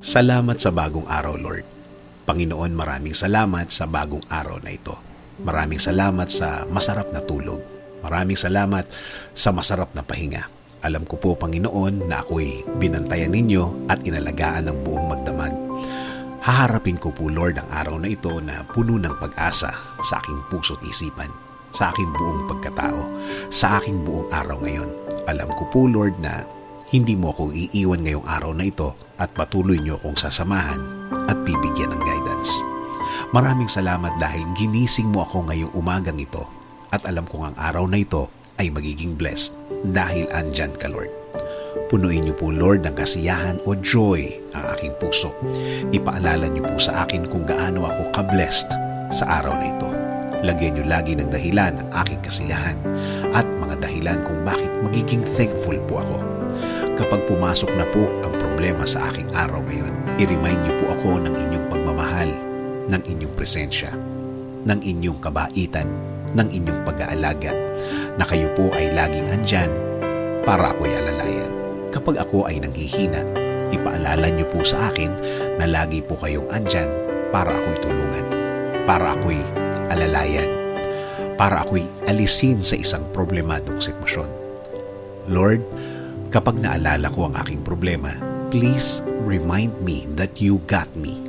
Salamat sa bagong araw, Lord. Panginoon, maraming salamat sa bagong araw na ito. Maraming salamat sa masarap na tulog. Maraming salamat sa masarap na pahinga. Alam ko po, Panginoon, na ako'y binantayan ninyo at inalagaan ng buong magdamag. Haharapin ko po, Lord, ang araw na ito na puno ng pag-asa sa aking puso't isipan, sa aking buong pagkatao, sa aking buong araw ngayon. Alam ko po, Lord, na hindi mo ako iiwan ngayong araw na ito at patuloy niyo akong sasamahan at bibigyan ng guidance. Maraming salamat dahil ginising mo ako ngayong umagang ito at alam kong ang araw na ito ay magiging blessed dahil andyan ka, Lord. Punuin niyo po, Lord, ng kasiyahan o joy ang aking puso. Ipaalala niyo po sa akin kung gaano ako ka-blessed sa araw na ito. Lagyan niyo lagi ng dahilan ang aking kasiyahan at mga dahilan kung bakit magiging thankful po ako. Kapag pumasok na po ang problema sa aking araw ngayon, i-remind niyo po ako ng inyong pagmamahal, ng inyong presensya, ng inyong kabaitan, ng inyong pag-aalaga, na kayo po ay laging andyan para ako'y alalayan. Kapag ako ay nanghihina, ipaalala niyo po sa akin na lagi po kayong andyan para ako'y tulungan, para ako'y alalayan, para ako'y alisin sa isang problemadong sitwasyon. Lord, kapag naalala ko ang aking problema, please remind me that you got me,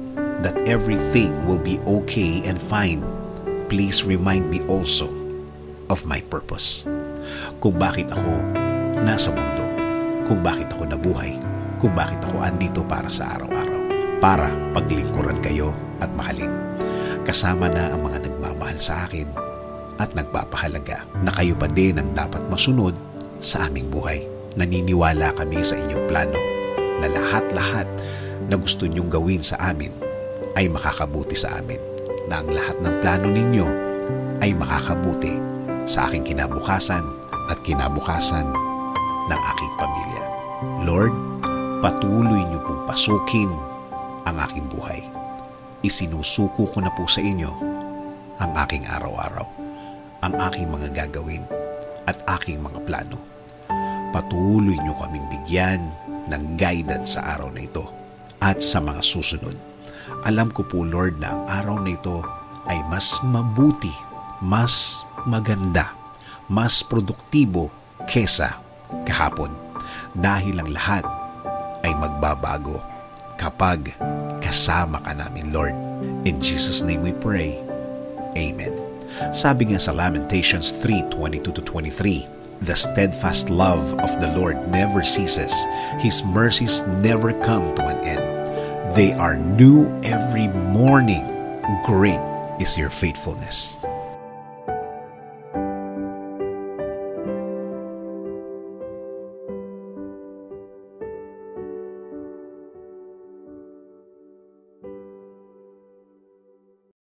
that everything will be okay and fine. Please remind me also of my purpose. Kung bakit ako nasa mundo, kung bakit ako nabuhay, kung bakit ako andito para sa araw-araw, para paglingkuran kayo at mahalin. Kasama na ang mga nagmamahal sa akin at nagpapahalaga na kayo pa din ang dapat masunod sa aming buhay. Naniniwala kami sa inyong plano na lahat-lahat na gusto niyong gawin sa amin ay makakabuti sa amin, na ang lahat ng plano ninyo ay makakabuti sa aking kinabukasan at kinabukasan ng aking pamilya. Lord, patuloy niyo pong pasukin ang aking buhay. Isinusuko ko na po sa inyo ang aking araw-araw, ang aking mga gagawin at aking mga plano. Patuloy niyo kaming bigyan ng guidance sa araw na ito at sa mga susunod. Alam ko po, Lord, na ang araw na ito ay mas mabuti, mas maganda, mas produktibo kesa kahapon. Dahil ang lahat ay magbabago kapag kasama ka namin, Lord. In Jesus' name we pray. Amen. Sabi nga sa Lamentations 3:22-23, "The steadfast love of the Lord never ceases. His mercies never come to an end. They are new every morning. Great is your faithfulness."